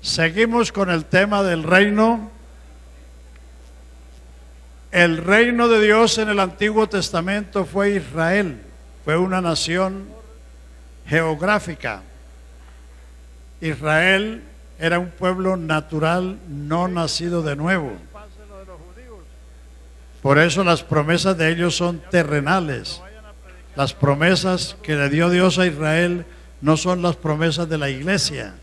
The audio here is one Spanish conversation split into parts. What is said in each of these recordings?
Seguimos con el tema del reino. El reino de Dios en el Antiguo Testamento fue Israel, fue una nación geográfica. Israel era un pueblo natural, no nacido de nuevo. Por eso las promesas de ellos son terrenales. Las promesas que le dio Dios a Israel no son las promesas de la iglesia.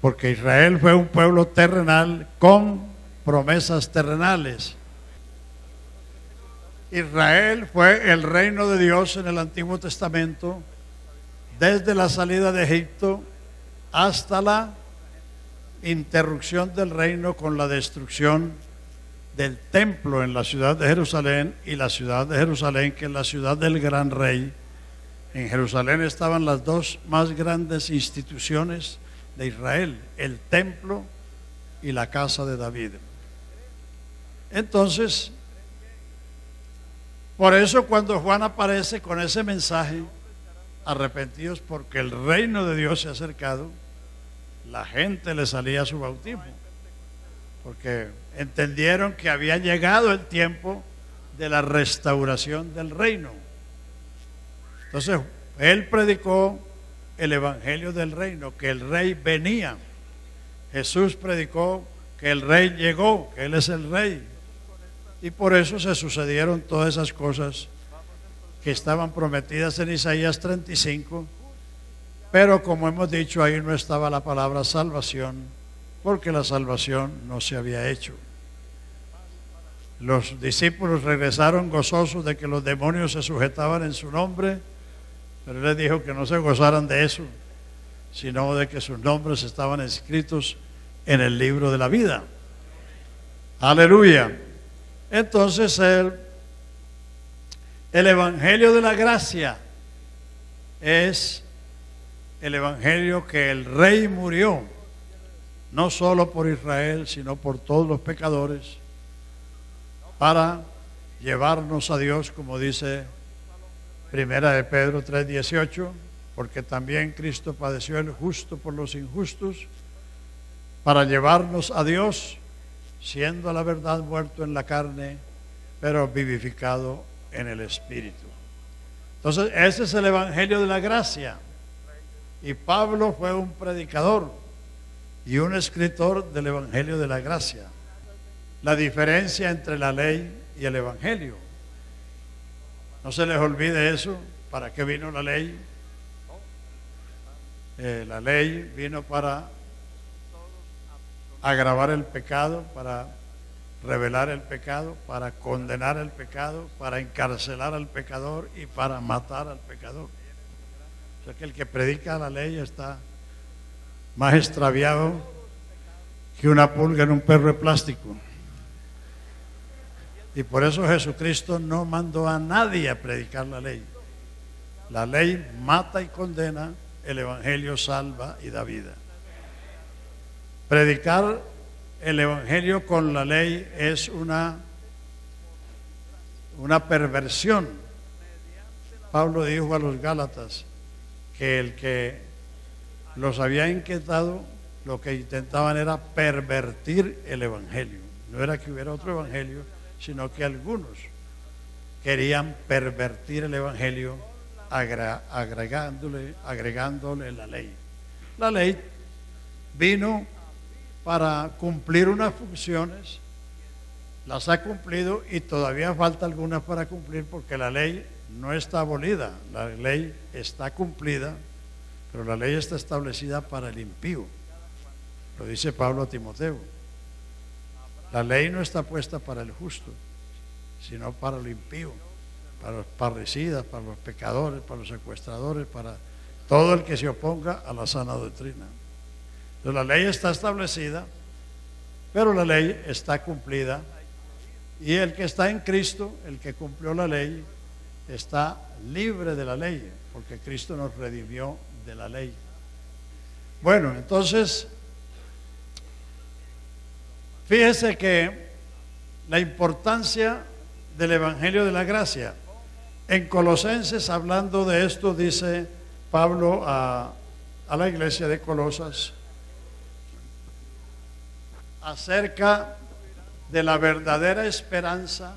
Porque Israel fue un pueblo terrenal con promesas terrenales. Israel fue el reino de Dios en el Antiguo Testamento desde la salida de Egipto hasta la interrupción del reino con la destrucción del templo en la ciudad de Jerusalén, y la ciudad de Jerusalén, que es la ciudad del gran rey. En Jerusalén estaban las dos más grandes instituciones de Israel, el templo y la casa de David. Entonces, por eso cuando Juan aparece con ese mensaje, arrepentidos porque el reino de Dios se ha acercado, la gente le salía a su bautismo, porque entendieron que había llegado el tiempo de la restauración del reino. Entonces, él predicó el evangelio del reino, que el rey venía. Jesús predicó que el rey llegó, que él es el rey. Y por eso se sucedieron todas esas cosas que estaban prometidas en Isaías 35. Pero como hemos dicho, ahí no estaba la palabra salvación, porque la salvación no se había hecho. Los discípulos regresaron gozosos de que los demonios se sujetaban en su nombre, pero él les dijo que no se gozaran de eso, sino de que sus nombres estaban escritos en el libro de la vida. Aleluya. Entonces el evangelio de la gracia es el evangelio que el rey murió, no solo por Israel, sino por todos los pecadores, para llevarnos a Dios, como dice Primera de Pedro 3:18, porque también Cristo padeció el justo por los injustos, para llevarnos a Dios, siendo a la verdad muerto en la carne, pero vivificado en el Espíritu. Entonces, ese es el evangelio de la gracia. Y Pablo fue un predicador y un escritor del evangelio de la gracia. La diferencia entre la ley y el evangelio. No se les olvide eso. ¿Para qué vino la ley? La ley vino para agravar el pecado, para revelar el pecado, para condenar el pecado, para encarcelar al pecador y para matar al pecador. O sea que el que predica la ley está más extraviado que una pulga en un perro de plástico. Y por eso Jesucristo no mandó a nadie a predicar la ley. La ley mata y condena, el evangelio salva y da vida. Predicar el evangelio con la ley es una perversión. Pablo dijo a los Gálatas que el que los había inquietado, lo que intentaban era pervertir el evangelio. No era que hubiera otro evangelio, sino que algunos querían pervertir el evangelio agregándole la ley. La ley vino para cumplir unas funciones, las ha cumplido y todavía falta algunas para cumplir, porque la ley no está abolida, la ley está cumplida, pero la ley está establecida para el impío. Lo dice Pablo a Timoteo. La ley no está puesta para el justo, sino para el impío, para los parricidas, para los pecadores, para los secuestradores, para todo el que se oponga a la sana doctrina. Entonces, la ley está establecida, pero la ley está cumplida, y el que está en Cristo, el que cumplió la ley, está libre de la ley, porque Cristo nos redimió de la ley. Bueno, entonces, fíjese que la importancia del evangelio de la gracia. En Colosenses, hablando de esto, dice Pablo a a la iglesia de Colosas acerca de la verdadera esperanza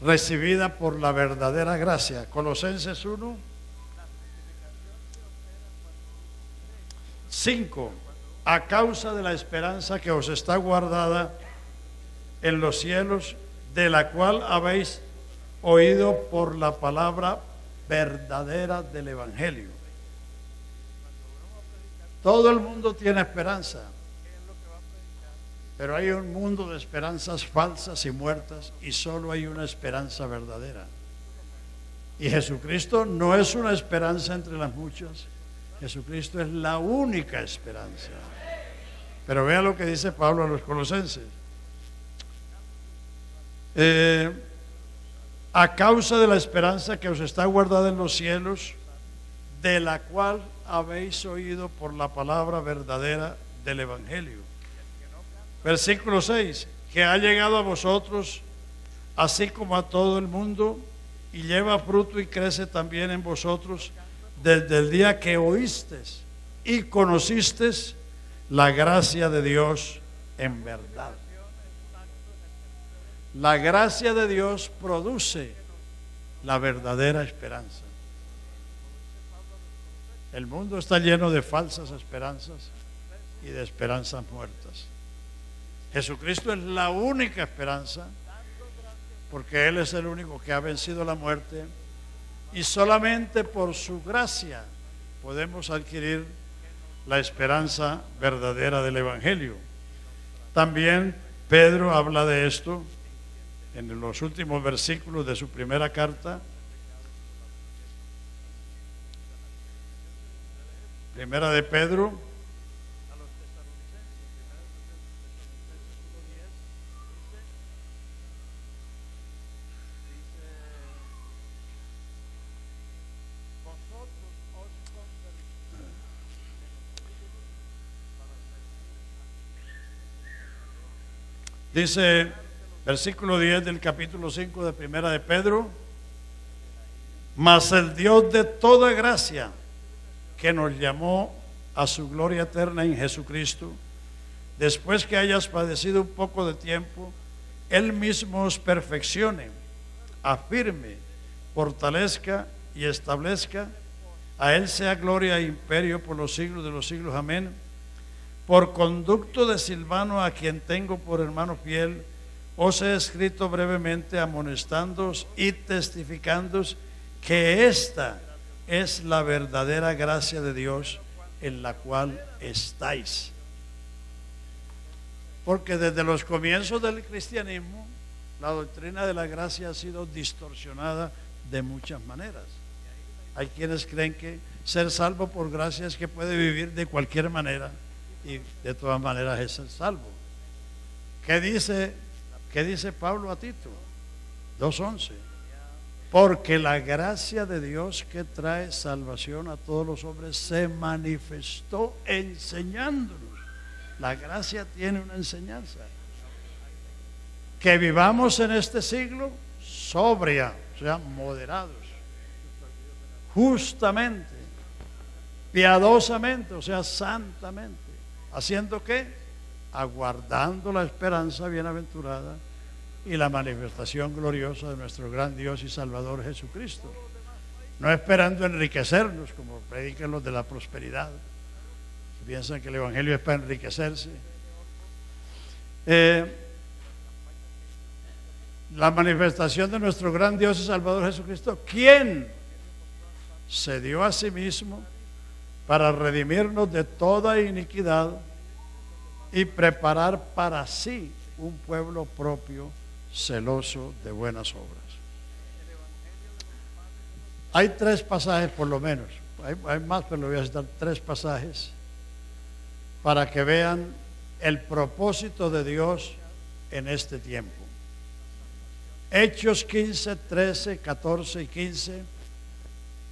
recibida por la verdadera gracia. Colosenses 1, 5. A causa de la esperanza que os está guardada en los cielos, de la cual habéis oído por la palabra verdadera del Evangelio. Todo el mundo tiene esperanza, pero hay un mundo de esperanzas falsas y muertas, y solo hay una esperanza verdadera. Y Jesucristo no es una esperanza entre las muchas. Jesucristo es la única esperanza. Pero vea lo que dice Pablo a los colosenses. A causa de la esperanza que os está guardada en los cielos, de la cual habéis oído por la palabra verdadera del Evangelio. Versículo 6, que ha llegado a vosotros, así como a todo el mundo, y lleva fruto y crece también en vosotros, desde el día que oísteis y conocisteis la gracia de Dios en verdad. La gracia de Dios produce la verdadera esperanza. El mundo está lleno de falsas esperanzas y de esperanzas muertas. Jesucristo es la única esperanza, porque Él es el único que ha vencido la muerte, y solamente por su gracia podemos adquirir la esperanza verdadera del Evangelio. También Pedro habla de esto en los últimos versículos de su primera carta. Primera de Pedro, dice, versículo 10 del capítulo 5 de Primera de Pedro: mas el Dios de toda gracia, que nos llamó a su gloria eterna en Jesucristo, después que hayas padecido un poco de tiempo, Él mismo os perfeccione, afirme, fortalezca y establezca. A Él sea gloria e imperio por los siglos de los siglos. Amén. Por conducto de Silvano, a quien tengo por hermano fiel, os he escrito brevemente, amonestándoos y testificándoos que esta es la verdadera gracia de Dios en la cual estáis. Porque desde los comienzos del cristianismo, la doctrina de la gracia ha sido distorsionada de muchas maneras. Hay quienes creen que ser salvo por gracia es que puede vivir de cualquier manera, y de todas maneras es ser salvo. ¿Qué dice Pablo a Tito? 2:11. Porque la gracia de Dios que trae salvación a todos los hombres se manifestó enseñándonos. La gracia tiene una enseñanza. Que vivamos en este siglo sobria, o sea, moderados, justamente, piadosamente, o sea, santamente. ¿Haciendo qué? Aguardando la esperanza bienaventurada y la manifestación gloriosa de nuestro gran Dios y Salvador Jesucristo. No esperando enriquecernos, como predican los de la prosperidad, que piensan que el Evangelio es para enriquecerse. La manifestación de nuestro gran Dios y Salvador Jesucristo, quien se dio a sí mismo para redimirnos de toda iniquidad y preparar para sí un pueblo propio, celoso de buenas obras. Hay 3 pasajes por lo menos, hay más, pero le voy a citar 3 pasajes para que vean el propósito de Dios en este tiempo. Hechos 15, 13, 14 y 15.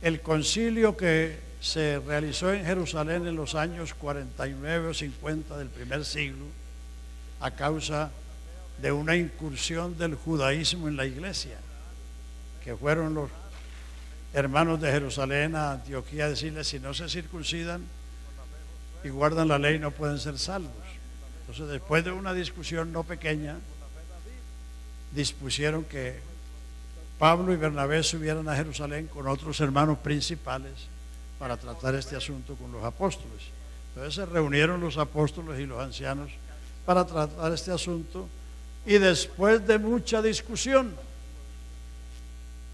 El concilio que se realizó en Jerusalén en los años 49 o 50 del primer siglo, a causa de una incursión del judaísmo en la iglesia, que fueron hermanos de Jerusalén a Antioquía a decirles: si no se circuncidan y guardan la ley, no pueden ser salvos. Entonces, después de una discusión no pequeña, dispusieron que Pablo y Bernabé subieran a Jerusalén con otros hermanos principales para tratar este asunto con los apóstoles. Entonces se reunieron los apóstoles y los ancianos para tratar este asunto, y después de mucha discusión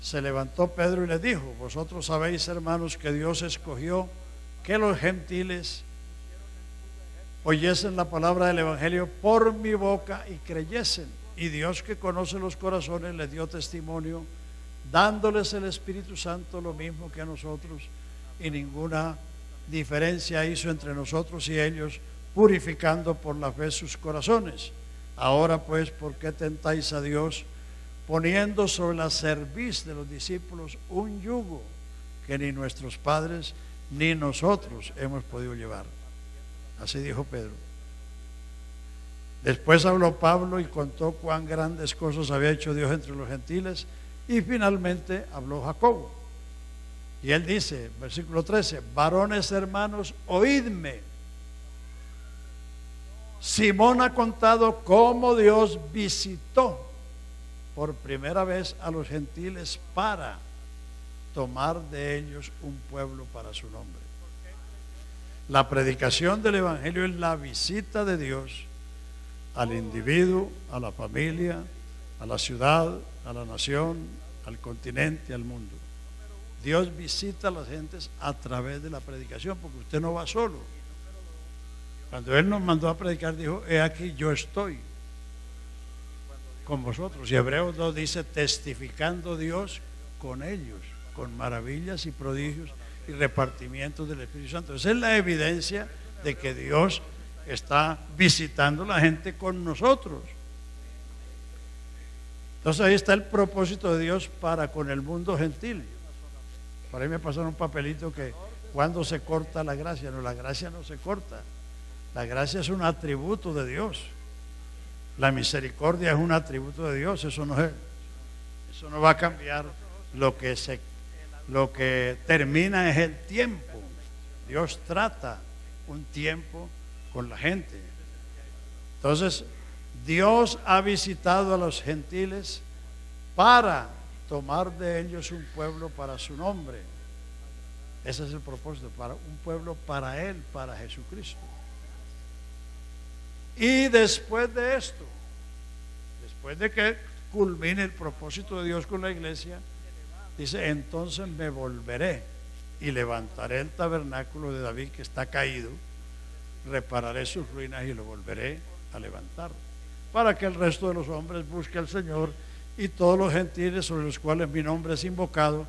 se levantó Pedro y les dijo: vosotros sabéis, hermanos, que Dios escogió que los gentiles oyesen la palabra del evangelio por mi boca y creyesen, y Dios, que conoce los corazones, les dio testimonio, dándoles el Espíritu Santo lo mismo que a nosotros, y ninguna diferencia hizo entre nosotros y ellos, purificando por la fe sus corazones. Ahora pues, ¿por qué tentáis a Dios, poniendo sobre la cerviz de los discípulos un yugo que ni nuestros padres ni nosotros hemos podido llevar? Así dijo Pedro. Después habló Pablo y contó cuán grandes cosas había hecho Dios entre los gentiles, y finalmente habló Jacobo. Y él dice, versículo 13: varones hermanos, oídme. Simón ha contado cómo Dios visitó por primera vez a los gentiles para tomar de ellos un pueblo para su nombre. La predicación del evangelio es la visita de Dios al individuo, a la familia, a la ciudad, a la nación, al continente, al mundo. Dios visita a las gentes a través de la predicación, porque usted no va solo. Cuando Él nos mandó a predicar, dijo: he aquí, yo estoy con vosotros. Y Hebreos 2 dice: testificando Dios con ellos, con maravillas y prodigios y repartimientos del Espíritu Santo. Esa es la evidencia de que Dios está visitando a la gente con nosotros. Entonces ahí está el propósito de Dios para con el mundo gentil. Por ahí me pasaron un papelito que cuando se corta la gracia. No, la gracia no se corta. La gracia es un atributo de Dios. La misericordia es un atributo de Dios. Eso no va a cambiar. Lo que termina es el tiempo. Dios trata un tiempo con la gente. Entonces, Dios ha visitado a los gentiles para tomar de ellos un pueblo para su nombre. Ese es el propósito, para un pueblo para Él, para Jesucristo. Y después de esto, después de que culmine el propósito de Dios con la iglesia, dice: entonces me volveré y levantaré el tabernáculo de David que está caído, repararé sus ruinas y lo volveré a levantar, para que el resto de los hombres busque al Señor, y todos los gentiles sobre los cuales mi nombre es invocado,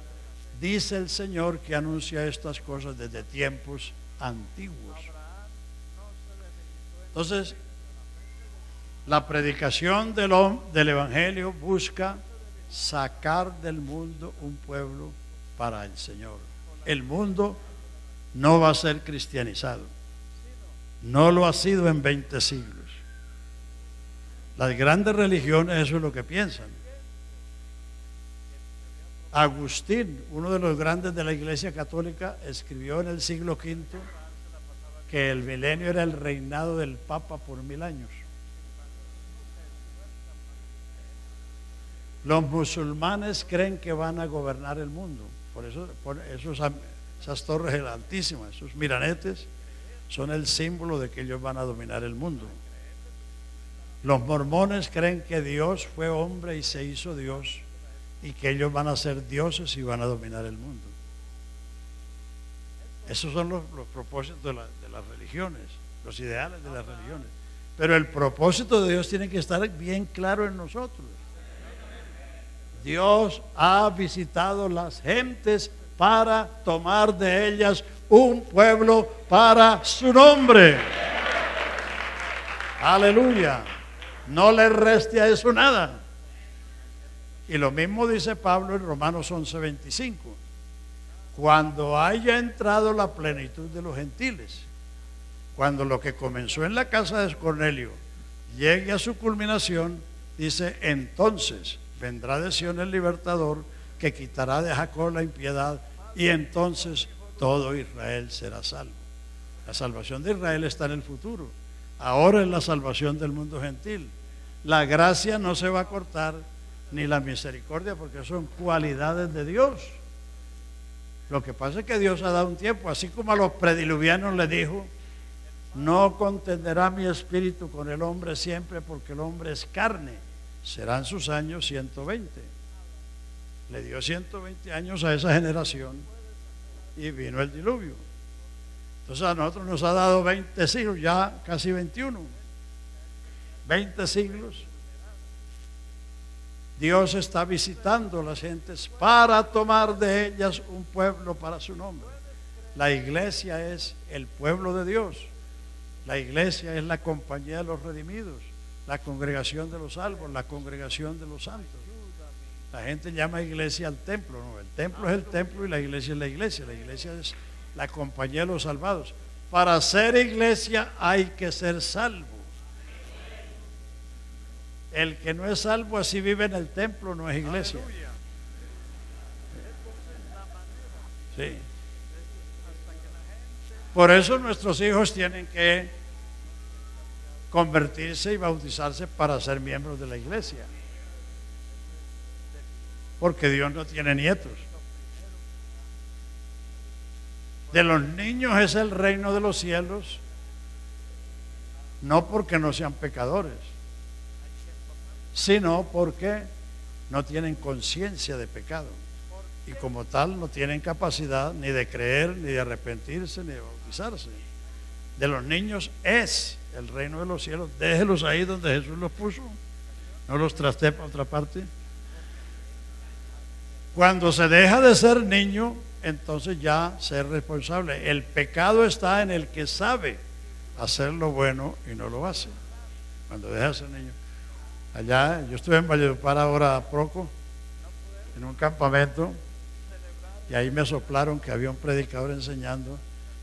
dice el Señor, que anuncia estas cosas desde tiempos antiguos. Entonces, la predicación del evangelio busca sacar del mundo un pueblo para el Señor. El mundo no va a ser cristianizado. No lo ha sido en 20 siglos. Las grandes religiones, eso es lo que piensan. Agustín, uno de los grandes de la Iglesia Católica, escribió en el siglo V que el milenio era el reinado del Papa por 1000 años. Los musulmanes creen que van a gobernar el mundo. Por eso esas torres altísimas, esos minaretes, son el símbolo de que ellos van a dominar el mundo. Los mormones creen que Dios fue hombre y se hizo Dios, y que ellos van a ser dioses y van a dominar el mundo. Esos son los propósitos de las religiones, los ideales de las religiones. Pero el propósito de Dios tiene que estar bien claro en nosotros. Dios ha visitado las gentes para tomar de ellas un pueblo para su nombre. Aleluya. No le reste a eso nada. Y lo mismo dice Pablo en Romanos 11:25. Cuando haya entrado la plenitud de los gentiles, cuando lo que comenzó en la casa de Cornelio llegue a su culminación, dice: entonces vendrá de Sion el libertador, que quitará de Jacob la impiedad, y entonces todo Israel será salvo. La salvación de Israel está en el futuro. Ahora es la salvación del mundo gentil. La gracia no se va a cortar, ni la misericordia, porque son cualidades de Dios. Lo que pasa es que Dios ha dado un tiempo, así como a los prediluvianos les dijo: no contenderá mi espíritu con el hombre siempre, porque el hombre es carne. Serán sus años 120. Le dio 120 años a esa generación y vino el diluvio. Entonces a nosotros nos ha dado 20 siglos, ya casi 21. 20 siglos. Dios está visitando a las gentes para tomar de ellas un pueblo para su nombre. La iglesia es el pueblo de Dios. La iglesia es la compañía de los redimidos, la congregación de los salvos, la congregación de los santos. La gente llama iglesia al templo, no, el templo es el templo y la iglesia es la iglesia. La iglesia es la compañía de los salvados. Para ser iglesia hay que ser salvo. El que no es salvo, así vive en el templo, no es iglesia. Sí. Por eso nuestros hijos tienen que convertirse y bautizarse para ser miembros de la iglesia. Porque Dios no tiene nietos. De los niños es el reino de los cielos, no porque no sean pecadores, sino porque no tienen conciencia de pecado y como tal no tienen capacidad ni de creer, ni de arrepentirse, ni de bautizarse. De los niños es el reino de los cielos. Déjelos ahí donde Jesús los puso, no los traste para otra parte. Cuando se deja de ser niño, entonces ya ser responsable. El pecado está en el que sabe hacer lo bueno y no lo hace. Cuando deja de ser niño. Allá, yo estuve en Valledupar ahora poco, en un campamento, y ahí me soplaron que había un predicador enseñando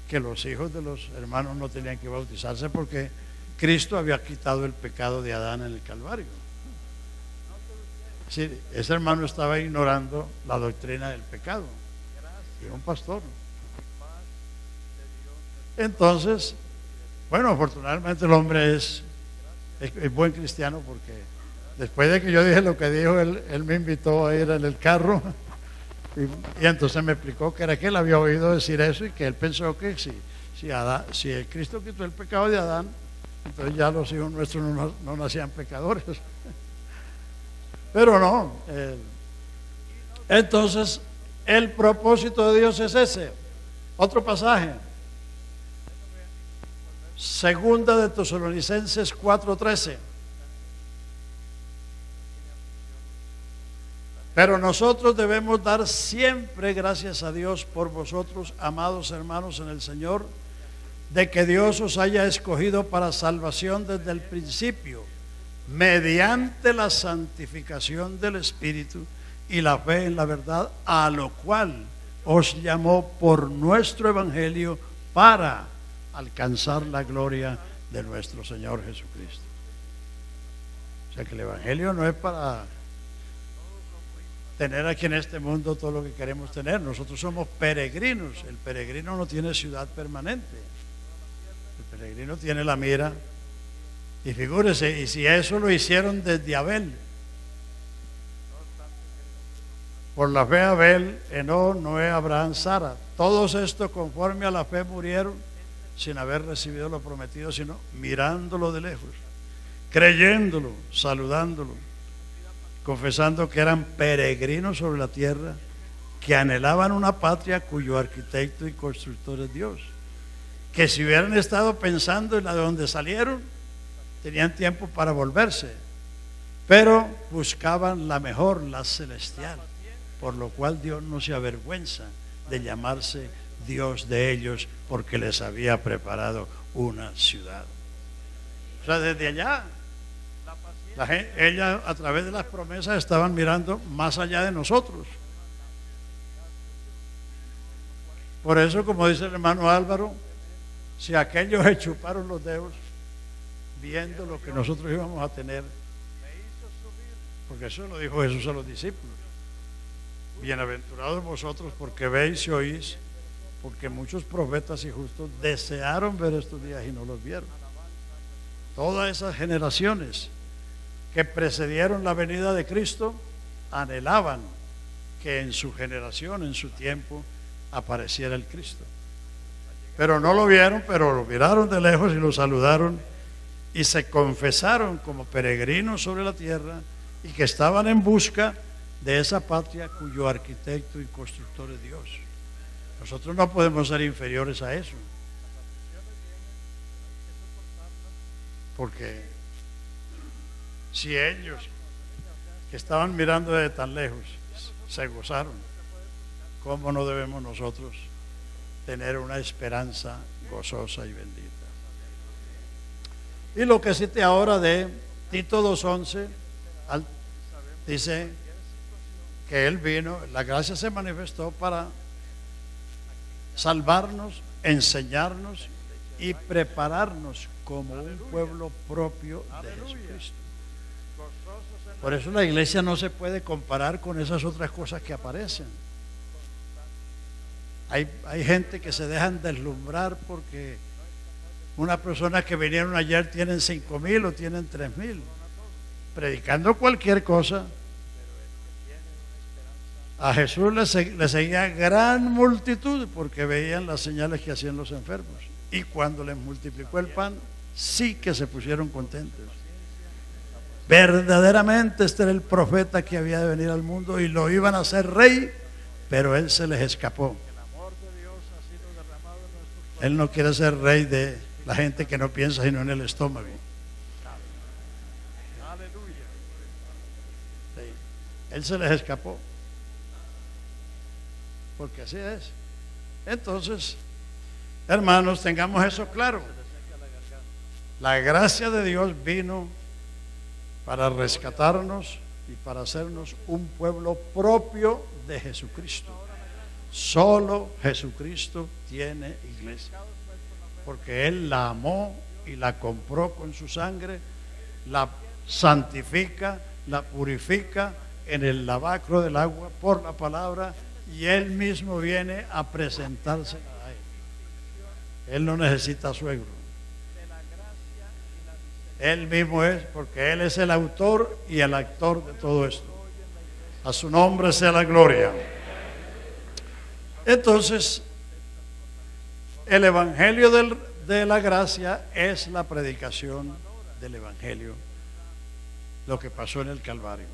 que los hijos de los hermanos no tenían que bautizarse porque Cristo había quitado el pecado de Adán en el Calvario. Sí, ese hermano estaba ignorando la doctrina del pecado, y era un pastor. Entonces, bueno, afortunadamente el hombre es buen cristiano, porque después de que yo dije lo que dijo, él me invitó a ir en el carro y entonces me explicó que era que él había oído decir eso y que él pensó que si el Cristo quitó el pecado de Adán, entonces ya los hijos nuestros no nacían pecadores. Pero no. Entonces el propósito de Dios es ese. Otro pasaje, Segunda de Tesalonicenses 4:13. Pero nosotros debemos dar siempre gracias a Dios por vosotros, amados hermanos en el Señor, de que Dios os haya escogido para salvación desde el principio, mediante la santificación del Espíritu y la fe en la verdad, a lo cual os llamó por nuestro Evangelio para alcanzar la gloria de nuestro Señor Jesucristo. O sea que el Evangelio no es para tener aquí en este mundo todo lo que queremos tener. Nosotros somos peregrinos. El peregrino no tiene ciudad permanente. El peregrino tiene la mira. Y figúrese, y si eso lo hicieron desde Abel, por la fe Abel, Enoc, Noé, Abraham, Sara, todos estos conforme a la fe murieron sin haber recibido lo prometido, sino mirándolo de lejos, creyéndolo, saludándolo, confesando que eran peregrinos sobre la tierra, que anhelaban una patria cuyo arquitecto y constructor es Dios, que si hubieran estado pensando en la de donde salieron, tenían tiempo para volverse, pero buscaban la mejor, la celestial, por lo cual Dios no se avergüenza de llamarse Dios de ellos, porque les había preparado una ciudad. O sea, desde allá ella, a través de las promesas, estaban mirando más allá de nosotros. Por eso, como dice el hermano Álvaro, si aquellos se chuparon los dedos viendo lo que nosotros íbamos a tener, porque eso lo dijo Jesús a los discípulos, bienaventurados vosotros porque veis y oís, porque muchos profetas y justos desearon ver estos días y no los vieron. Todas esas generaciones que precedieron la venida de Cristo anhelaban que en su generación, en su tiempo, apareciera el Cristo. Pero no lo vieron, pero lo miraron de lejos y lo saludaron y se confesaron como peregrinos sobre la tierra y que estaban en busca de esa patria cuyo arquitecto y constructor es Dios. Nosotros no podemos ser inferiores a eso, porque si ellos que estaban mirando desde tan lejos se gozaron, ¿cómo no debemos nosotros tener una esperanza gozosa y bendita? Y lo que cité ahora de Tito 2:11 dice que Él vino, la gracia se manifestó para salvarnos, enseñarnos y prepararnos como un pueblo propio de Jesucristo. Por eso la iglesia no se puede comparar con esas otras cosas que aparecen. Hay gente que se dejan deslumbrar porque unas personas que vinieron ayer tienen 5,000 o tienen 3,000, predicando cualquier cosa. A Jesús le seguía gran multitud porque veían las señales que hacían los enfermos. Y cuando les multiplicó el pan, sí que se pusieron contentos. Verdaderamente este era el profeta que había de venir al mundo y lo iban a hacer rey, pero él se les escapó. Él no quiere ser rey de la gente que no piensa sino en el estómago. Sí. Él se les escapó, porque así es. Entonces, hermanos, tengamos eso claro. La gracia de Dios vino para rescatarnos y para hacernos un pueblo propio de Jesucristo. Solo Jesucristo tiene iglesia, porque Él la amó y la compró con su sangre, la santifica, la purifica en el lavacro del agua por la palabra, y Él mismo viene a presentarse a Él. Él no necesita suegro. Él mismo es, porque Él es el autor y el actor de todo esto. A su nombre sea la gloria. Entonces, el evangelio de la gracia es la predicación del evangelio, lo que pasó en el Calvario.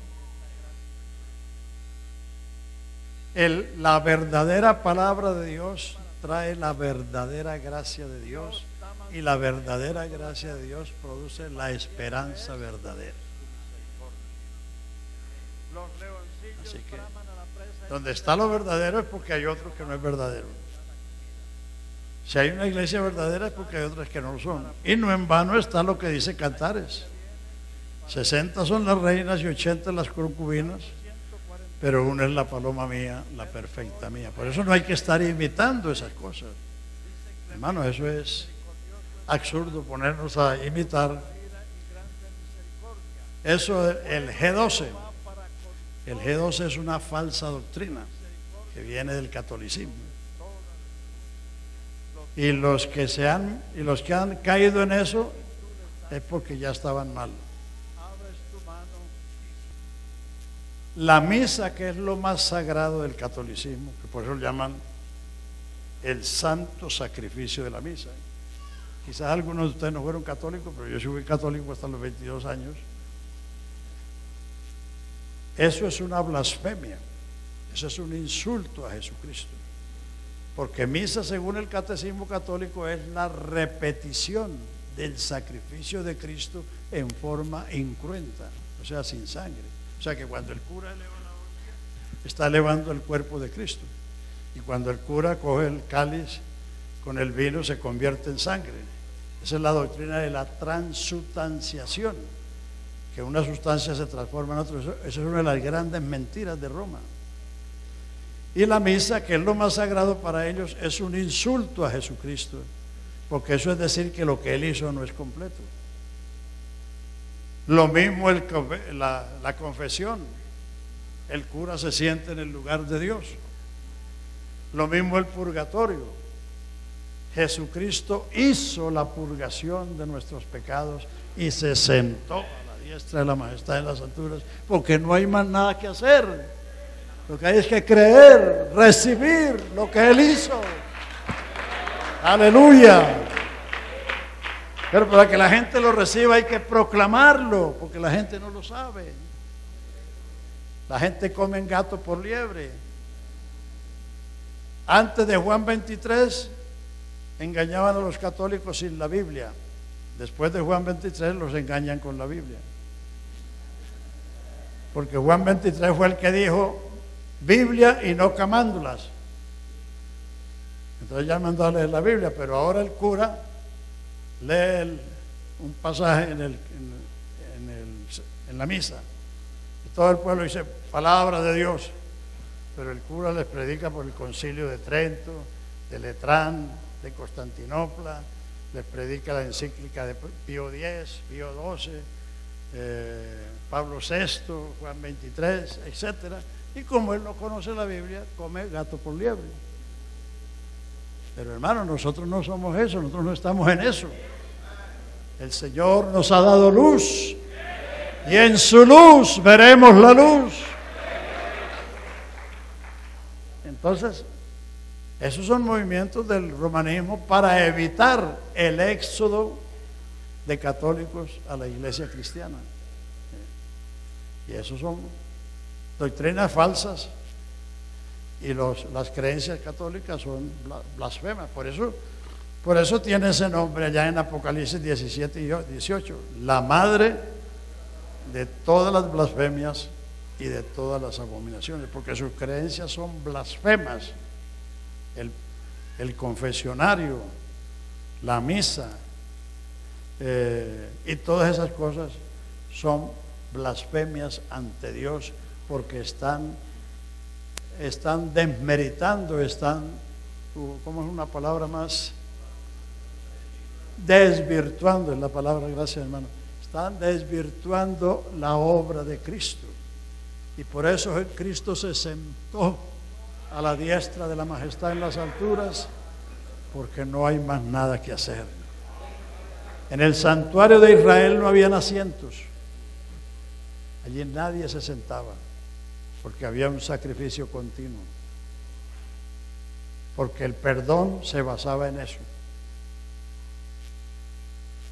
La verdadera palabra de Dios trae la verdadera gracia de Dios, y la verdadera gracia de Dios produce la esperanza verdadera. Así que donde está lo verdadero es porque hay otro que no es verdadero. Si hay una iglesia verdadera es porque hay otras que no lo son. Y no en vano está lo que dice Cantares: 60 son las reinas y 80 las concubinas, pero una es la paloma mía, la perfecta mía. Por eso no hay que estar imitando esas cosas, hermano. Eso es absurdo, ponernos a imitar eso. El G12 es una falsa doctrina que viene del catolicismo, y los que han caído en eso es porque ya estaban mal. La misa, que es lo más sagrado del catolicismo, que por eso lo llaman el santo sacrificio de la misa. Quizás algunos de ustedes no fueron católicos, pero yo sí fui católico hasta los 22 años. Eso es una blasfemia, eso es un insulto a Jesucristo, porque misa, según el catecismo católico, es la repetición del sacrificio de Cristo en forma incruenta, o sea, sin sangre. O sea que cuando el cura eleva la hostia, está elevando el cuerpo de Cristo, y cuando el cura coge el cáliz con el vino, se convierte en sangre. Esa es la doctrina de la transubstanciación, que una sustancia se transforma en otra. Esa es una de las grandes mentiras de Roma. Y la misa, que es lo más sagrado para ellos, es un insulto a Jesucristo, porque eso es decir que lo que Él hizo no es completo. Lo mismo la confesión. el cura se siente en el lugar de Dios. Lo mismo el purgatorio. Jesucristo hizo la purgación de nuestros pecados y se sentó a la diestra de la majestad en las alturas, porque no hay más nada que hacer. Lo que hay es que creer, recibir lo que Él hizo. Aleluya. Pero para que la gente lo reciba hay que proclamarlo, porque la gente no lo sabe. La gente come gato por liebre. Antes de Juan 23 engañaban a los católicos sin la Biblia. Después de Juan 23 los engañan con la Biblia. Porque Juan 23 fue el que dijo Biblia y no camándulas. Entonces ya mandó a leer la Biblia, pero ahora el cura lee un pasaje en la misa. Y todo el pueblo dice palabra de Dios, pero el cura les predica por el Concilio de Trento, de Letrán, de Constantinopla, les predica la encíclica de Pío X, Pío XII, Pablo VI, Juan 23, etcétera. Y como él no conoce la Biblia, come gato por liebre. Pero hermano, nosotros no somos eso, nosotros no estamos en eso. El Señor nos ha dado luz y en su luz veremos la luz. Entonces, esos son movimientos del romanismo para evitar el éxodo de católicos a la iglesia cristiana. Y esos son doctrinas falsas. Y las creencias católicas son blasfemas. Por eso tiene ese nombre allá en Apocalipsis 17 y 18. La madre de todas las blasfemias y de todas las abominaciones. Porque sus creencias son blasfemas. El confesionario, la misa y todas esas cosas son blasfemias ante Dios, porque están desmeritando, ¿cómo es una palabra más? Desvirtuando es la palabra, gracias hermano. Están desvirtuando la obra de Cristo. Y por eso Cristo se sentó a la diestra de la majestad en las alturas, porque no hay más nada que hacer. En el santuario de Israel no habían asientos. Allí nadie se sentaba, porque había un sacrificio continuo. Porque el perdón se basaba en eso.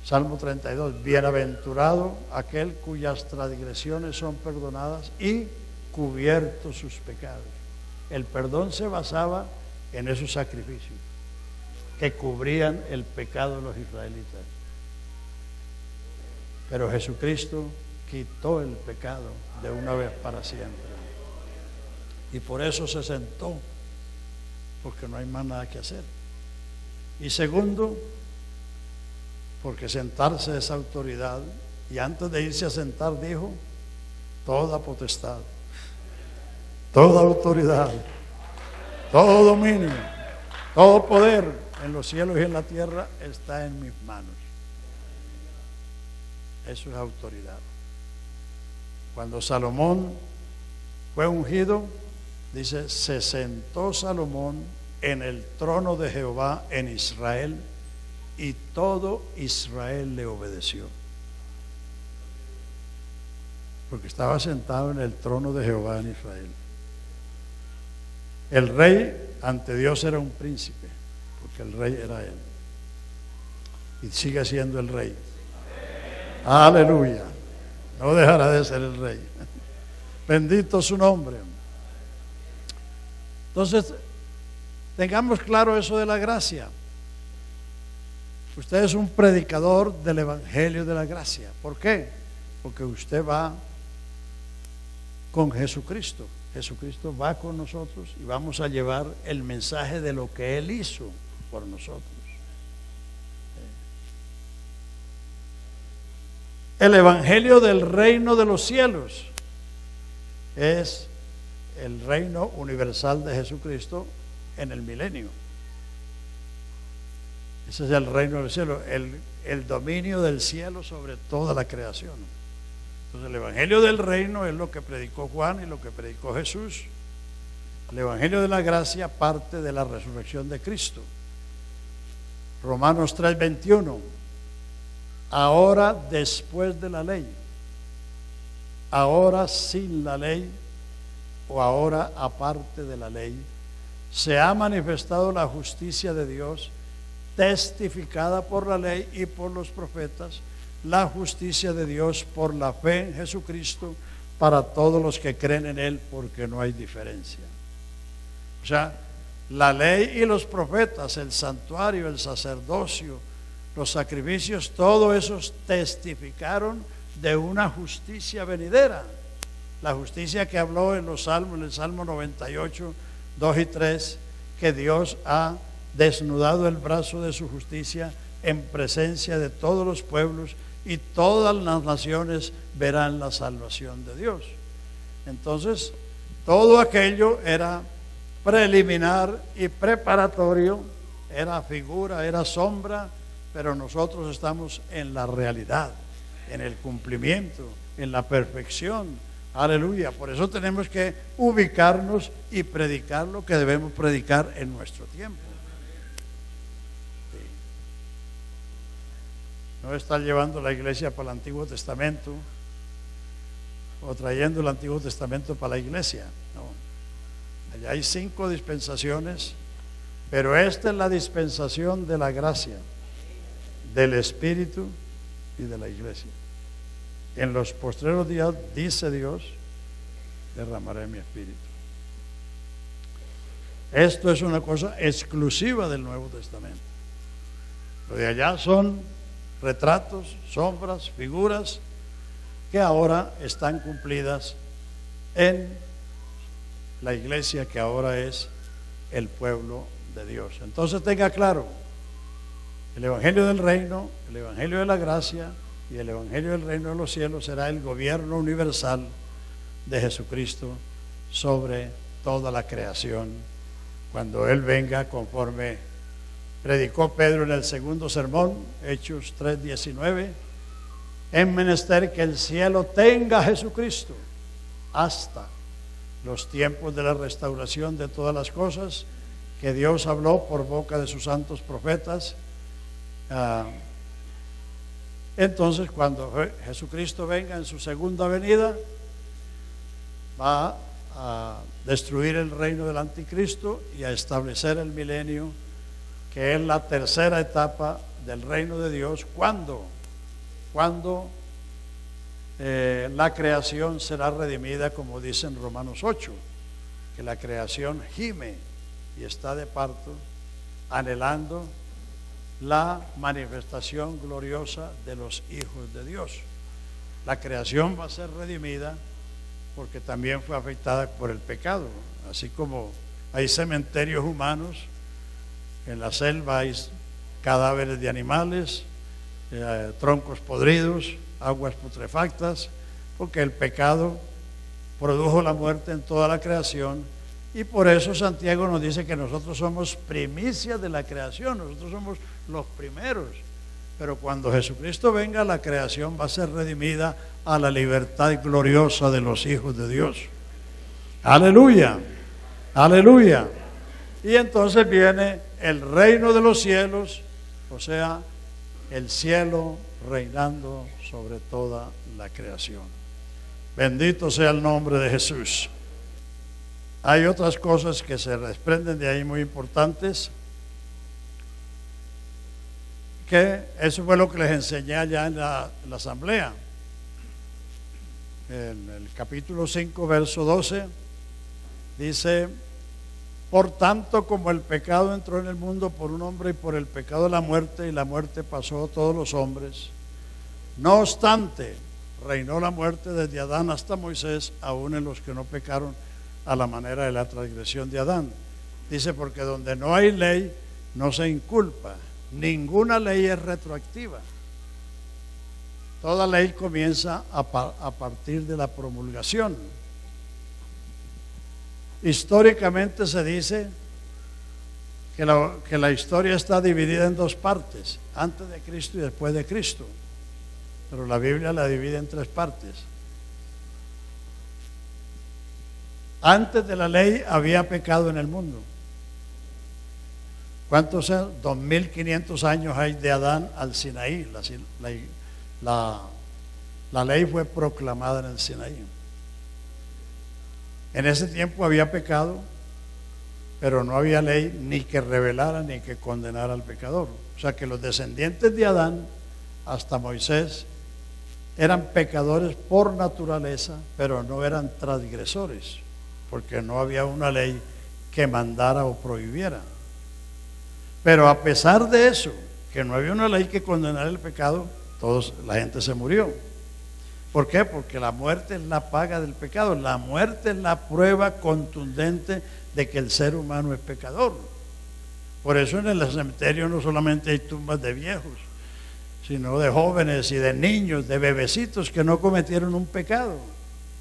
Salmo 32, bienaventurado aquel cuyas transgresiones son perdonadas y cubiertos sus pecados. El perdón se basaba en esos sacrificios que cubrían el pecado de los israelitas. Pero Jesucristo quitó el pecado de una vez para siempre. Y por eso se sentó, porque no hay más nada que hacer. Y segundo, porque sentarse es autoridad. Y antes de irse a sentar dijo, toda potestad, toda autoridad, todo dominio, todo poder en los cielos y en la tierra está en mis manos. Eso es autoridad. Cuando Salomón fue ungido, dice, se sentó Salomón en el trono de Jehová en Israel, y todo Israel le obedeció. Porque estaba sentado en el trono de Jehová en Israel. El rey ante Dios era un príncipe, porque el rey era él. Y sigue siendo el rey. Aleluya. No dejará de ser el rey. Bendito su nombre. Entonces, tengamos claro eso de la gracia. Usted es un predicador del Evangelio de la gracia. ¿Por qué? Porque usted va con Jesucristo. Jesucristo va con nosotros y vamos a llevar el mensaje de lo que Él hizo por nosotros. El Evangelio del reino de los cielos es el reino universal de Jesucristo en el milenio. Ese es el reino del cielo, el dominio del cielo sobre toda la creación. Entonces el Evangelio del Reino es lo que predicó Juan y lo que predicó Jesús. El Evangelio de la Gracia parte de la resurrección de Cristo. Romanos 3:21. Ahora después de la ley, ahora sin la ley o ahora aparte de la ley, se ha manifestado la justicia de Dios, testificada por la ley y por los profetas, la justicia de Dios por la fe en Jesucristo para todos los que creen en Él, porque no hay diferencia. O sea, la ley y los profetas, el santuario, el sacerdocio, los sacrificios, todo eso testificaron de una justicia venidera. La justicia que habló en los Salmos, en el Salmo 98, 2 y 3, que Dios ha desnudado el brazo de su justicia en presencia de todos los pueblos y todas las naciones verán la salvación de Dios. Entonces, todo aquello era preliminar y preparatorio, era figura, era sombra, pero nosotros estamos en la realidad, en el cumplimiento, en la perfección. Aleluya. Por eso tenemos que ubicarnos y predicar lo que debemos predicar en nuestro tiempo. Sí. No estar llevando la iglesia para el Antiguo Testamento o trayendo el Antiguo Testamento para la iglesia. No. Allá hay 5 dispensaciones, pero esta es la dispensación de la gracia, del Espíritu y de la iglesia. En los postreros días, dice Dios, derramaré mi Espíritu. Esto es una cosa exclusiva del Nuevo Testamento. Lo de allá son retratos, sombras, figuras que ahora están cumplidas en la iglesia, que ahora es el pueblo de Dios. Entonces tenga claro, el Evangelio del Reino, el Evangelio de la Gracia y el Evangelio del Reino de los Cielos será el gobierno universal de Jesucristo sobre toda la creación cuando Él venga, conforme predicó Pedro en el segundo sermón, Hechos 3:19. Es menester que el cielo tenga a Jesucristo hasta los tiempos de la restauración de todas las cosas que Dios habló por boca de sus santos profetas. Entonces, cuando Jesucristo venga en su segunda venida, va a destruir el reino del anticristo y a establecer el milenio, que es la tercera etapa del reino de Dios, cuando la creación será redimida, como dice en Romanos 8, que la creación gime y está de parto, anhelando la manifestación gloriosa de los hijos de Dios. La creación va a ser redimida porque también fue afectada por el pecado. Así como hay cementerios humanos, en la selva hay cadáveres de animales, troncos podridos, aguas putrefactas, porque el pecado produjo la muerte en toda la creación. Y por eso Santiago nos dice que nosotros somos primicias de la creación, nosotros somos los primeros. Pero cuando Jesucristo venga, la creación va a ser redimida a la libertad gloriosa de los hijos de Dios. Aleluya, aleluya. Y entonces viene el reino de los cielos, o sea, el cielo reinando sobre toda la creación. Bendito sea el nombre de Jesús. Hay otras cosas que se desprenden de ahí muy importantes, que eso fue lo que les enseñé allá en la asamblea. En el capítulo 5, verso 12, dice: por tanto, como el pecado entró en el mundo por un hombre y por el pecado la muerte, y la muerte pasó a todos los hombres, no obstante, reinó la muerte desde Adán hasta Moisés, aún en los que no pecaron a la manera de la transgresión de Adán. Dice, porque donde no hay ley, no se inculpa. Ninguna ley es retroactiva. Toda ley comienza a partir de la promulgación. Históricamente se dice que la historia está dividida en 2 partes, antes de Cristo y después de Cristo. Pero la Biblia la divide en 3 partes. Antes de la ley había pecado en el mundo. ¿Cuántos años? 2500 años hay de Adán al Sinaí. La ley fue proclamada en el Sinaí. En ese tiempo había pecado, pero no había ley ni que revelara ni que condenara al pecador. O sea que los descendientes de Adán hasta Moisés eran pecadores por naturaleza, pero no eran transgresores, porque no había una ley que mandara o prohibiera. Pero a pesar de eso, que no había una ley que condenara el pecado, la gente se murió. ¿Por qué? Porque la muerte es la paga del pecado. La muerte es la prueba contundente de que el ser humano es pecador. Por eso en el cementerio no solamente hay tumbas de viejos, sino de jóvenes y de niños, de bebecitos que no cometieron un pecado.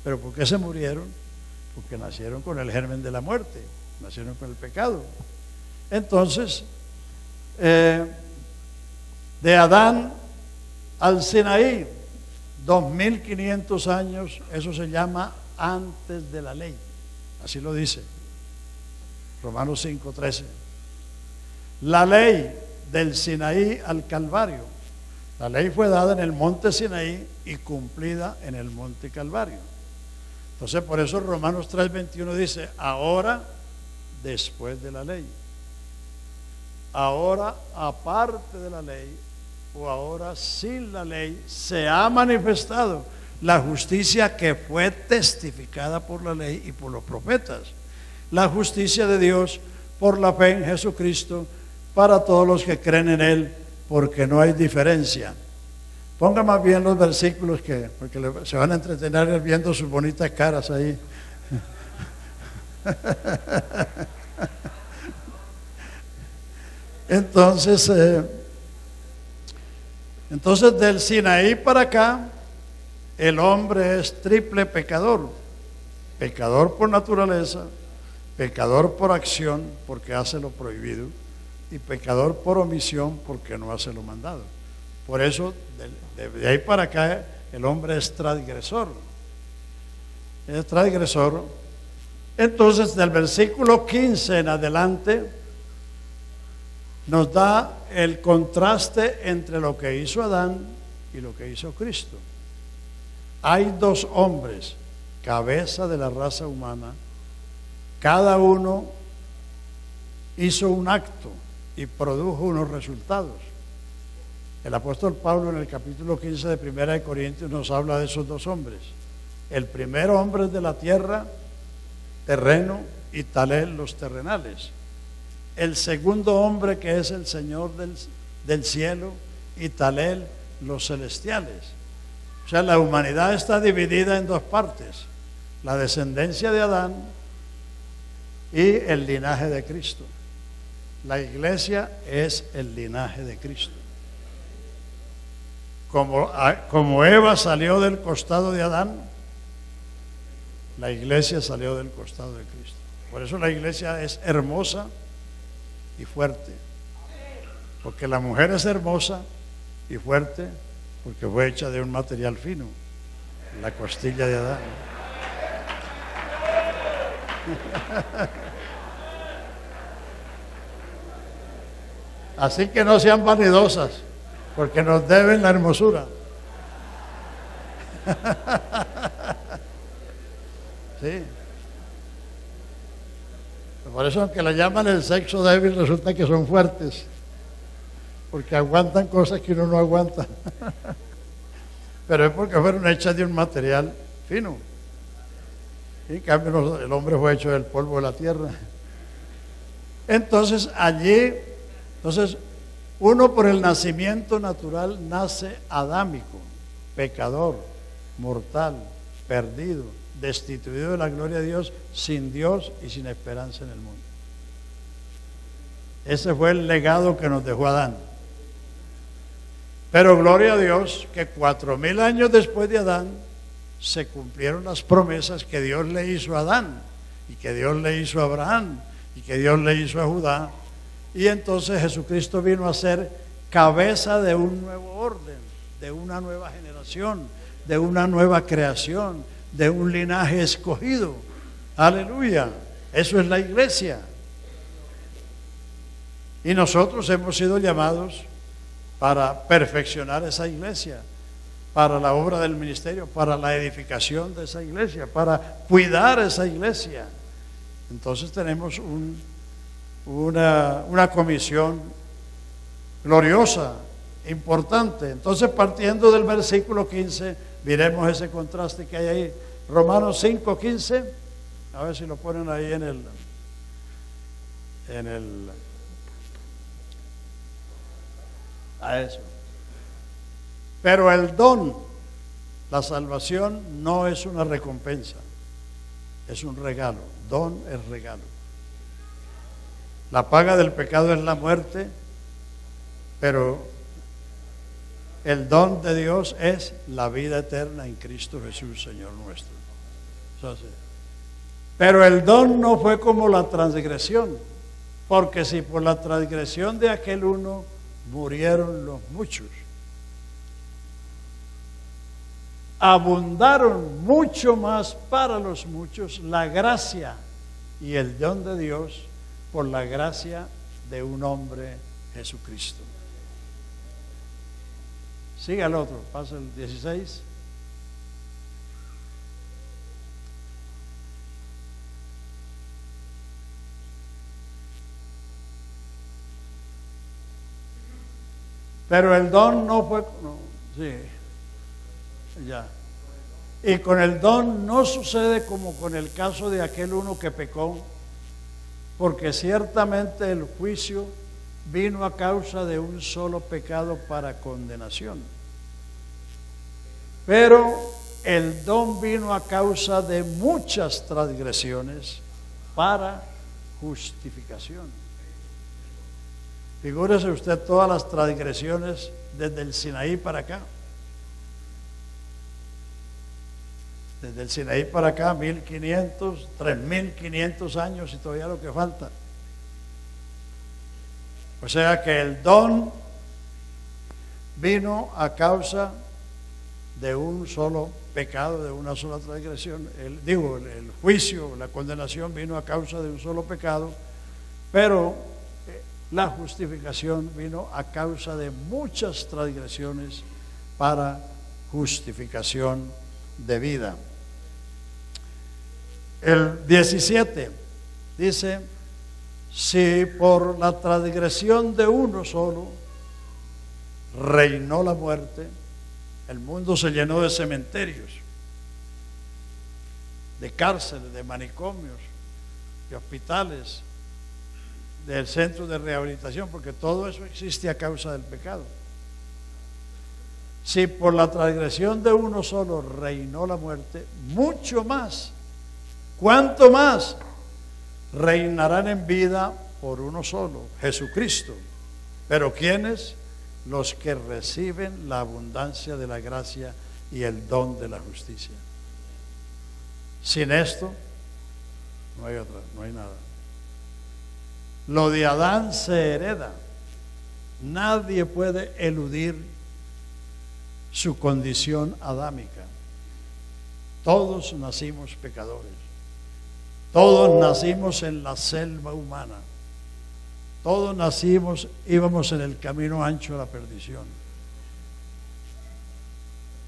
¿Pero por qué se murieron? Porque nacieron con el germen de la muerte, nacieron con el pecado. Entonces, de Adán al Sinaí, 2500 años, eso se llama antes de la ley. Así lo dice Romanos 5:13. La ley del Sinaí al Calvario. La ley fue dada en el monte Sinaí y cumplida en el monte Calvario. Entonces, por eso Romanos 3:21 dice: ahora, después de la ley, ahora aparte de la ley, o ahora sin la ley, se ha manifestado la justicia que fue testificada por la ley y por los profetas, la justicia de Dios por la fe en Jesucristo para todos los que creen en Él, porque no hay diferencia. Ponga más bien los versículos, porque se van a entretener viendo sus bonitas caras ahí. Entonces del Sinaí para acá, el hombre es triple pecador. Pecador por naturaleza, pecador por acción, porque hace lo prohibido, y pecador por omisión, porque no hace lo mandado. Por eso, de ahí para acá, el hombre es transgresor. Es transgresor. Entonces, del versículo 15 en adelante, nos da el contraste entre lo que hizo Adán y lo que hizo Cristo. Hay dos hombres, cabeza de la raza humana, cada uno hizo un acto y produjo unos resultados. El apóstol Pablo en el capítulo 15 de Primera de Corintios nos habla de esos dos hombres. El primer hombre es de la tierra, terreno, y Talel, los terrenales. El segundo hombre, que es el Señor del cielo, y Talel, los celestiales. O sea, la humanidad está dividida en dos partes: la descendencia de Adán y el linaje de Cristo. La iglesia es el linaje de Cristo. Como Eva salió del costado de Adán, la iglesia salió del costado de Cristo. Por eso la iglesia es hermosa y fuerte, porque la mujer es hermosa y fuerte porque fue hecha de un material fino, la costilla de Adán. Así que no sean vanidosas, porque nos deben la hermosura. Sí. Por eso, aunque la llaman el sexo débil, resulta que son fuertes, porque aguantan cosas que uno no aguanta. Pero es porque fueron hechas de un material fino. Y en cambio el hombre fue hecho del polvo de la tierra. Entonces uno por el nacimiento natural nace adámico, pecador, mortal, perdido, destituido de la gloria de Dios, sin Dios y sin esperanza en el mundo. Ese fue el legado que nos dejó Adán. Pero gloria a Dios que 4000 años después de Adán se cumplieron las promesas que Dios le hizo a Adán, y que Dios le hizo a Abraham, y que Dios le hizo a Judá. Y entonces Jesucristo vino a ser cabeza de un nuevo orden, de una nueva generación, de una nueva creación, de un linaje escogido. Aleluya. Eso es la iglesia. Y nosotros hemos sido llamados para perfeccionar esa iglesia, para la obra del ministerio, para la edificación de esa iglesia, para cuidar esa iglesia. Entonces tenemos una comisión gloriosa, importante. Entonces, partiendo del versículo 15, miremos ese contraste que hay ahí. Romanos 5:15, a ver si lo ponen ahí en el a eso. Pero el don, la salvación, no es una recompensa, es un regalo. Don es regalo. La paga del pecado es la muerte, pero el don de Dios es la vida eterna en Cristo Jesús, Señor nuestro. Pero el don no fue como la transgresión, porque si por la transgresión de aquel uno murieron los muchos, abundaron mucho más para los muchos la gracia y el don de Dios por la gracia de un hombre, Jesucristo. Siga el otro, pasa el 16. Pero el don no fue, no, sí, ya. Y con el don no sucede como con el caso de aquel uno que pecó, porque ciertamente el juicio vino a causa de un solo pecado para condenación. Pero el don vino a causa de muchas transgresiones para justificación. Figúrese usted todas las transgresiones desde el Sinaí para acá. Desde el Sinaí para acá, 1500, 3500 años y todavía lo que falta. O sea que el don vino a causa de un solo pecado, de una sola transgresión. El juicio, la condenación vino a causa de un solo pecado, pero la justificación vino a causa de muchas transgresiones para justificación de vida. El 17 dice: si por la transgresión de uno solo reinó la muerte, el mundo se llenó de cementerios, de cárceles, de manicomios, de hospitales, del centro de rehabilitación, porque todo eso existe a causa del pecado. Si por la transgresión de uno solo reinó la muerte, mucho más, ¿cuánto más reinarán en vida por uno solo, Jesucristo? Pero ¿quiénes? Los que reciben la abundancia de la gracia y el don de la justicia. Sin esto no hay otra, no hay nada. Lo de Adán se hereda. Nadie puede eludir su condición adámica. Todos nacimos pecadores. Todos nacimos en la selva humana. Todos nacimos, íbamos en el camino ancho a la perdición.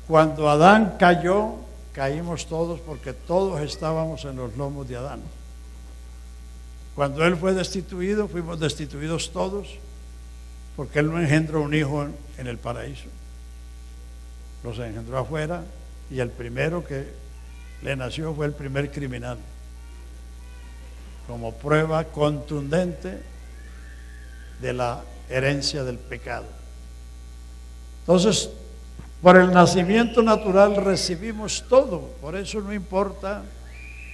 Cuando Adán cayó, caímos todos porque todos estábamos en los lomos de Adán. Cuando él fue destituido, fuimos destituidos todos, porque él no engendró un hijo en el paraíso. Los engendró afuera, y el primero que le nació fue el primer criminal, como prueba contundente de la herencia del pecado. Entonces, por el nacimiento natural recibimos todo. Por eso no importa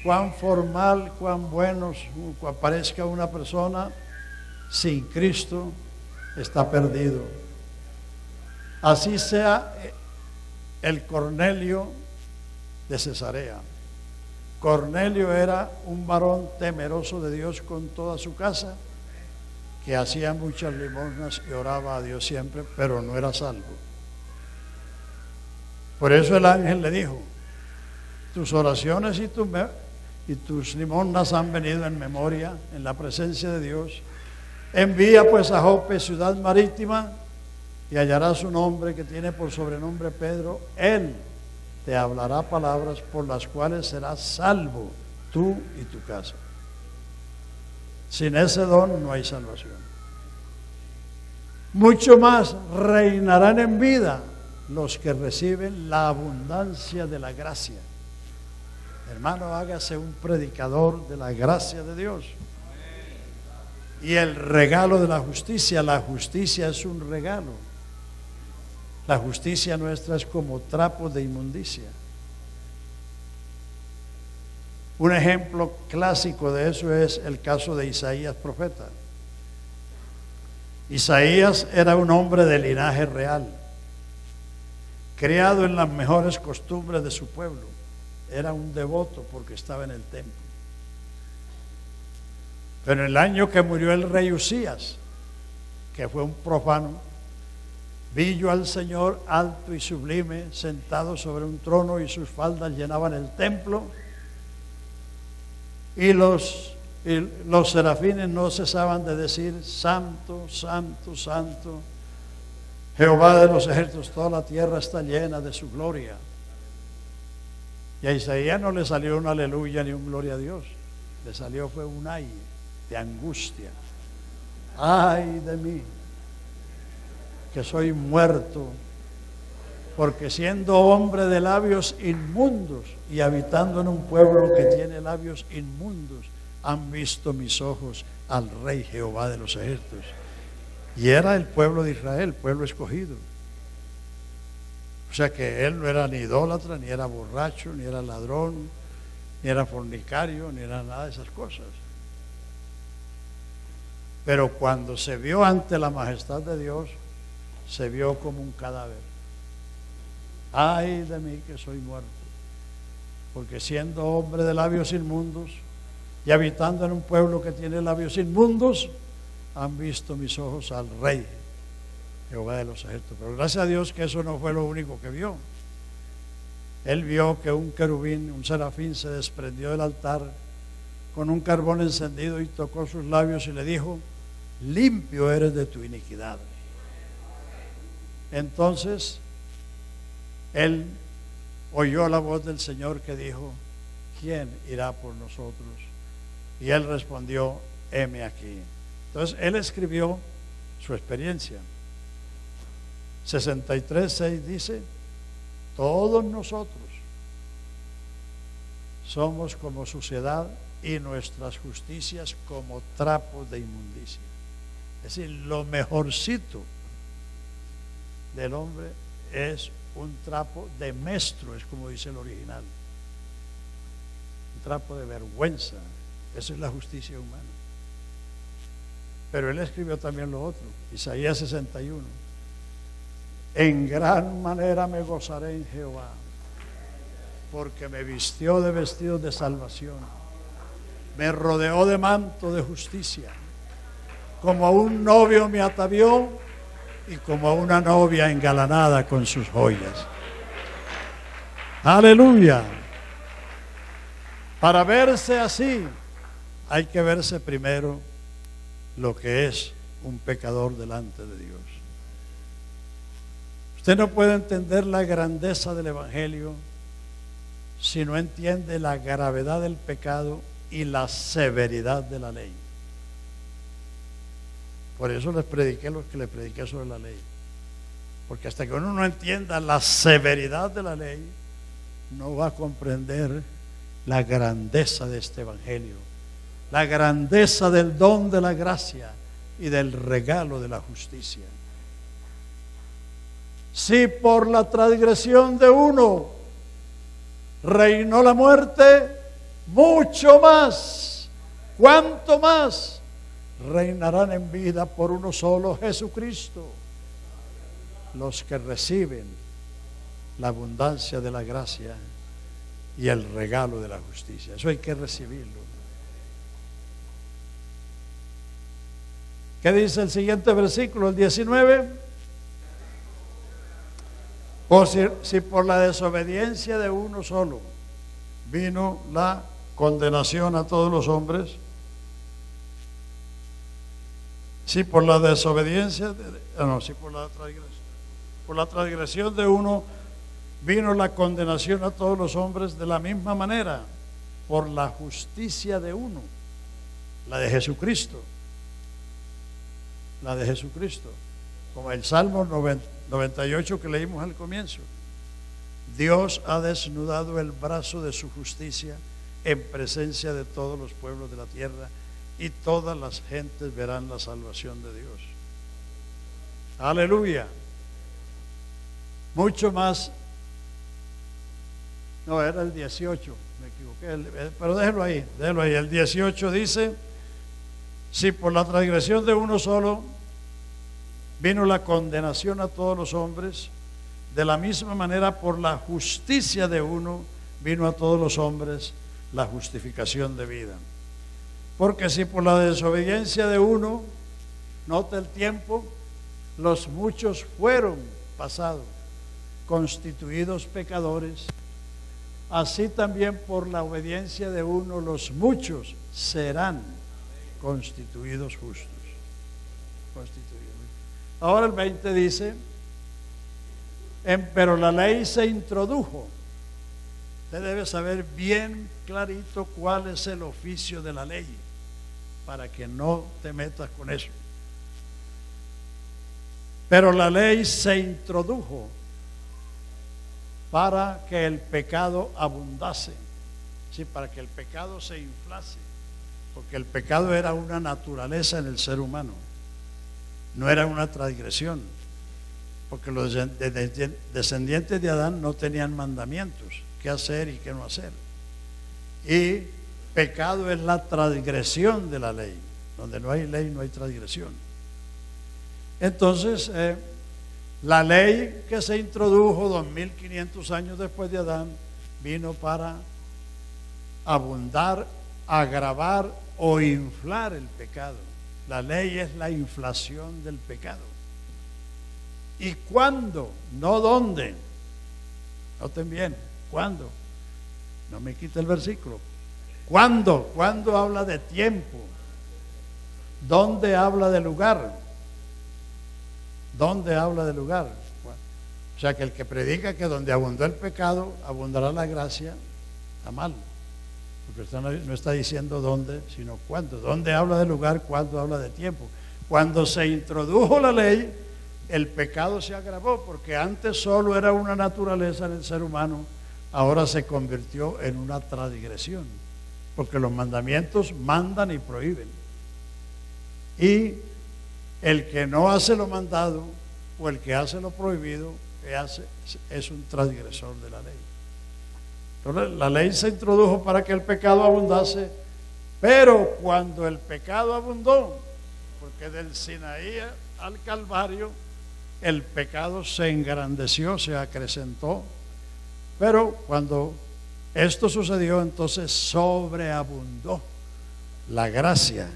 cuán formal, cuán bueno parezca una persona, sin Cristo está perdido. Así sea el Cornelio de Cesarea. Cornelio era un varón temeroso de Dios con toda su casa, que hacía muchas limosnas y oraba a Dios siempre, pero no era salvo. Por eso el ángel le dijo: tus oraciones y tus limosnas han venido en memoria, en la presencia de Dios. Envía pues a Jope, ciudad marítima, y hallarás un hombre que tiene por sobrenombre Pedro. Él te hablará palabras por las cuales serás salvo tú y tu casa. Sin ese don no hay salvación. Mucho más reinarán en vida los que reciben la abundancia de la gracia. Hermano, hágase un predicador de la gracia de Dios. Y el regalo de la justicia. La justicia es un regalo. La justicia nuestra es como trapo de inmundicia. Un ejemplo clásico de eso es el caso de Isaías profeta. Isaías era un hombre de linaje real, criado en las mejores costumbres de su pueblo. Era un devoto porque estaba en el templo. Pero en el año que murió el rey Usías, que fue un profano, vi yo al Señor alto y sublime, sentado sobre un trono, y sus faldas llenaban el templo, y los serafines no cesaban de decir: santo, santo, santo, Jehová de los ejércitos, toda la tierra está llena de su gloria. Y a Isaías no le salió un aleluya ni un gloria a Dios, le salió fue un ay de angustia. Ay de mí, que soy muerto, porque siendo hombre de labios inmundos y habitando en un pueblo que tiene labios inmundos, han visto mis ojos al Rey Jehová de los ejércitos. Y era el pueblo de Israel, pueblo escogido. O sea que él no era ni idólatra, ni era borracho, ni era ladrón, ni era fornicario, ni era nada de esas cosas. Pero cuando se vio ante la majestad de Dios, se vio como un cadáver. Ay de mí que soy muerto, porque siendo hombre de labios inmundos y habitando en un pueblo que tiene labios inmundos, han visto mis ojos al Rey Jehová de los ejércitos. Pero gracias a Dios que eso no fue lo único que vio. Él vio que un querubín, un serafín, se desprendió del altar con un carbón encendido y tocó sus labios y le dijo: limpio eres de tu iniquidad. Entonces él oyó la voz del Señor que dijo: ¿quién irá por nosotros? Y él respondió: heme aquí. Entonces él escribió su experiencia. 63:6 dice: todos nosotros somos como suciedad y nuestras justicias como trapos de inmundicia. Es decir, lo mejorcito del hombre es un trapo de mestro, es como dice el original, un trapo de vergüenza. Eso es la justicia humana. Pero él escribió también lo otro, Isaías 61: en gran manera me gozaré en Jehová, porque me vistió de vestidos de salvación, me rodeó de manto de justicia, como a un novio me atavió y como a una novia engalanada con sus joyas. Aleluya. Para verse así hay que verse primero lo que es un pecador delante de Dios. Usted no puede entender la grandeza del Evangelio si no entiende la gravedad del pecado y la severidad de la ley. Por eso les prediqué lo que les prediqué sobre la ley, porque hasta que uno no entienda la severidad de la ley, no va a comprender la grandeza de este Evangelio, la grandeza del don de la gracia y del regalo de la justicia. Si por la transgresión de uno reinó la muerte, mucho más, cuánto más reinarán en vida por uno solo, Jesucristo, los que reciben la abundancia de la gracia y el regalo de la justicia. Eso hay que recibirlo. ¿Qué dice el siguiente versículo, el 19? O si por la desobediencia de uno solo vino la condenación a todos los hombres, si por la desobediencia, si por la transgresión de uno vino la condenación a todos los hombres, de la misma manera, por la justicia de uno, la de Jesucristo, como el Salmo 98 que leímos al comienzo. Dios ha desnudado el brazo de su justicia en presencia de todos los pueblos de la tierra, y todas las gentes verán la salvación de Dios. Aleluya. Mucho más. No, era el 18, me equivoqué, pero déjelo ahí. El 18 dice: si por la transgresión de uno solo vino la condenación a todos los hombres, de la misma manera por la justicia de uno vino a todos los hombres la justificación de vida. Porque si por la desobediencia de uno, nota el tiempo, los muchos fueron pasados, constituidos pecadores, así también por la obediencia de uno los muchos serán constituidos justos. Ahora el 20 dice: pero la ley se introdujo. Usted debe saber bien clarito cuál es el oficio de la ley, para que no te metas con eso. Pero la ley se introdujo para que el pecado abundase, sí, para que el pecado se inflase, porque el pecado era una naturaleza en el ser humano, no era una transgresión, porque los descendientes de Adán no tenían mandamientos, qué hacer y qué no hacer. Y pecado es la transgresión de la ley. Donde no hay ley no hay transgresión. Entonces, la ley que se introdujo 2500 años después de Adán vino para abundar, agravar o inflar el pecado. La ley es la inflación del pecado. ¿Y cuándo? No dónde. Noten bien, ¿cuándo? No me quite el versículo. ¿Cuándo? ¿Cuándo habla de tiempo? ¿Dónde habla de lugar? ¿Dónde habla de lugar? O sea que el que predica que donde abundó el pecado, abundará la gracia, está mal. Porque usted no está diciendo dónde, sino cuándo. ¿Dónde habla de lugar? ¿Cuándo habla de tiempo? Cuando se introdujo la ley, el pecado se agravó, porque antes solo era una naturaleza en el ser humano, ahora se convirtió en una transgresión, porque los mandamientos mandan y prohíben. Y el que no hace lo mandado o el que hace lo prohibido es un transgresor de la ley. Entonces, la ley se introdujo para que el pecado abundase, pero cuando el pecado abundó, porque del Sinaí al Calvario el pecado se engrandeció, se acrecentó, pero cuando esto sucedió, entonces sobreabundó la gracia,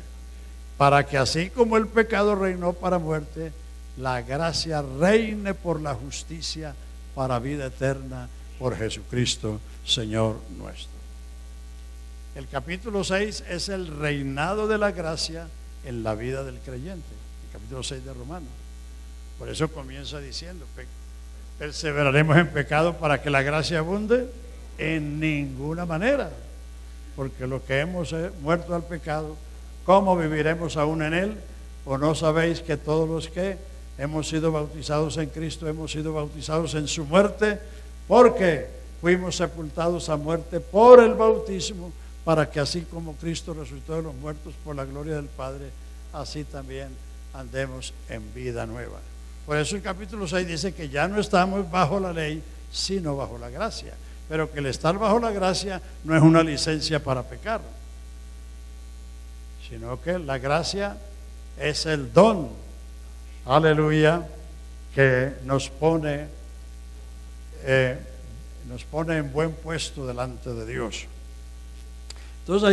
para que así como el pecado reinó para muerte, la gracia reine por la justicia para vida eterna por Jesucristo, Señor nuestro. El capítulo 6 es el reinado de la gracia en la vida del creyente, el capítulo 6 de Romanos. Por eso comienza diciendo: perseveraremos en pecado para que la gracia abunde. En ninguna manera, porque los que hemos muerto al pecado, ¿cómo viviremos aún en él? ¿O no sabéis que todos los que hemos sido bautizados en Cristo hemos sido bautizados en su muerte? Porque fuimos sepultados a muerte por el bautismo, para que así como Cristo resucitó de los muertos por la gloria del Padre, así también andemos en vida nueva. Por eso el capítulo 6 dice que ya no estamos bajo la ley, sino bajo la gracia. Pero que el estar bajo la gracia no es una licencia para pecar, sino que la gracia es el don, aleluya, que nos pone en buen puesto delante de Dios. Entonces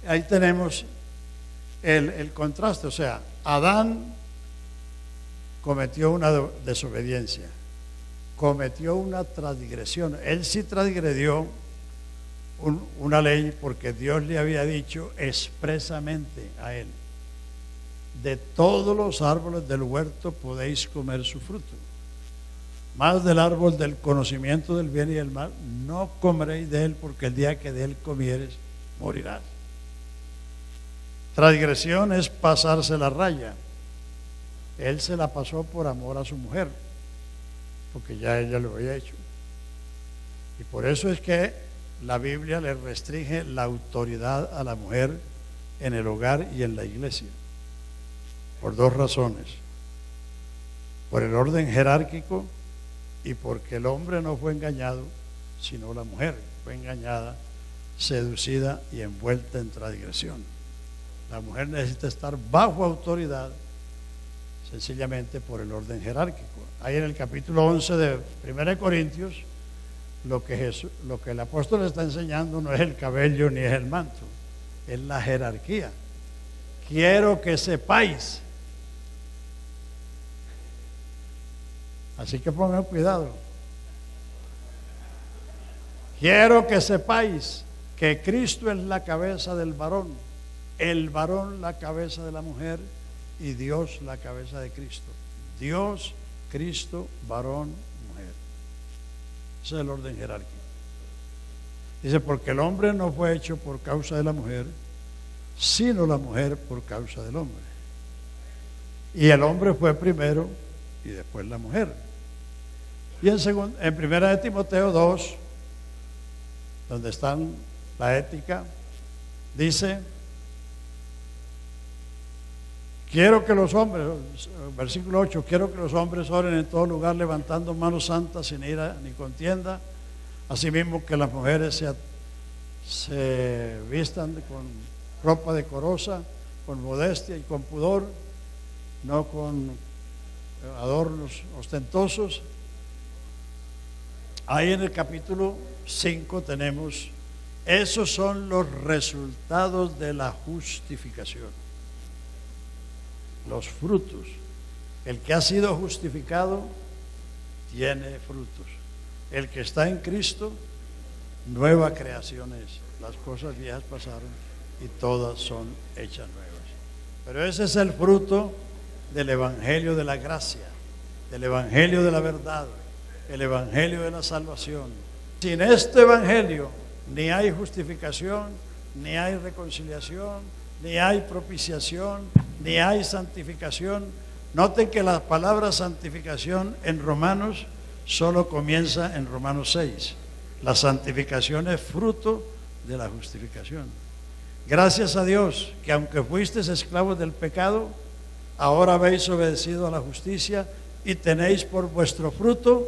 ahí tenemos el contraste. O sea, Adán cometió una desobediencia, cometió una transgresión. Él sí transgredió una ley porque Dios le había dicho expresamente a él: de todos los árboles del huerto podéis comer su fruto, más del árbol del conocimiento del bien y del mal no comeréis de él, porque el día que de él comieres morirás. Transgresión es pasarse la raya. Él se la pasó por amor a su mujer, porque ya ella lo había hecho. Y por eso es que la Biblia le restringe la autoridad a la mujer en el hogar y en la iglesia, por dos razones: por el orden jerárquico y porque el hombre no fue engañado, sino la mujer fue engañada, seducida y envuelta en transgresión. La mujer necesita estar bajo autoridad sencillamente por el orden jerárquico. Ahí en el capítulo 11 de 1 Corintios, lo que el apóstol está enseñando no es el cabello ni es el manto, es la jerarquía. Quiero que sepáis. Así que pongan cuidado. Quiero que sepáis que Cristo es la cabeza del varón, el varón la cabeza de la mujer y Dios la cabeza de Cristo. Dios, Cristo, varón, mujer. Ese es el orden jerárquico. Dice: porque el hombre no fue hecho por causa de la mujer, sino la mujer por causa del hombre. Y el hombre fue primero y después la mujer. Y en primera de Timoteo 2, donde están la ética, dice: quiero que los hombres, versículo 8, quiero que los hombres oren en todo lugar levantando manos santas, sin ira ni contienda. Asimismo que las mujeres se vistan con ropa decorosa, con modestia y con pudor, no con adornos ostentosos. Ahí en el capítulo 5 tenemos: esos son los resultados de la justificación, los frutos. El que ha sido justificado tiene frutos. El que está en Cristo, nueva creación es. Las cosas viejas pasaron y todas son hechas nuevas. Pero ese es el fruto del evangelio de la gracia, del evangelio de la verdad, el evangelio de la salvación. Sin este evangelio ni hay justificación, ni hay reconciliación, ni hay propiciación, ni hay santificación. Noten que la palabra santificación en Romanos solo comienza en Romanos 6. La santificación es fruto de la justificación. Gracias a Dios que aunque fuisteis esclavos del pecado, ahora habéis obedecido a la justicia y tenéis por vuestro fruto.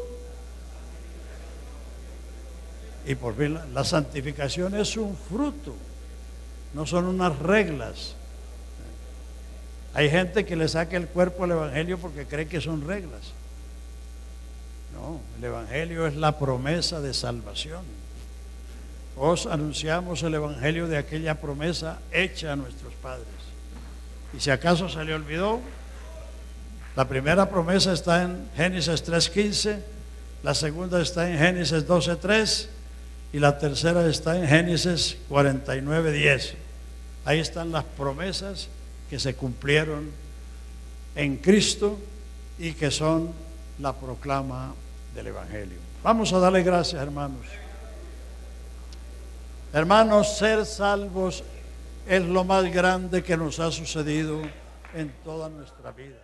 Y por fin la santificación es un fruto, no son unas reglas. Hay gente que le saca el cuerpo al evangelio porque cree que son reglas. No, el evangelio es la promesa de salvación. Os anunciamos el evangelio de aquella promesa hecha a nuestros padres. Y si acaso se le olvidó, la primera promesa está en Génesis 3:15, la segunda está en Génesis 12:3 y la tercera está en Génesis 49:10. Ahí están las promesas que se cumplieron en Cristo y que son la proclama del evangelio. Vamos a darle gracias, hermanos. Hermanos, ser salvos es lo más grande que nos ha sucedido en toda nuestra vida.